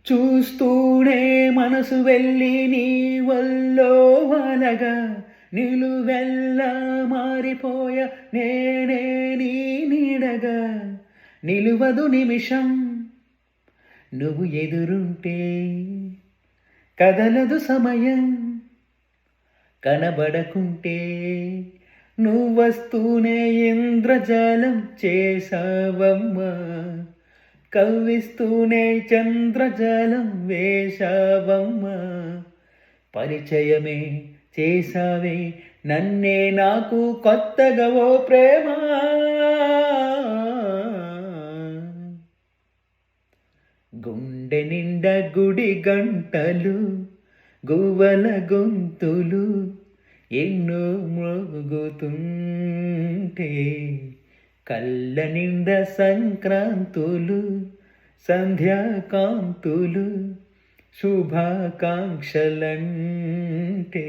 చూస్తూనే మనసు వెళ్ళి నీ వల్లో వాలగా నిలువెల్లా మారిపోయ నేనే నీ నీడగా నిలువదు నిమిషం నువ్వు ఎదురుంటే కదలదు సమయం కనబడకుంటే నువ్వస్తూనే ఇంద్రజాలం చేసావమ్మా కవ్విస్తూనే చంద్రజాలం వేశావమ్మా పరిచయమే చేసావే నన్నే నాకు కొత్తగా ఓ ప్రేమ గుండె నిండా గుడి గంటలు గువ్వల గొంతులు ఎన్నో మ్రోగుతుంటే కళ్ళ నిండా సంక్రాంతులు సంధ్యాకాంతులు శుభాకాంక్షలంటే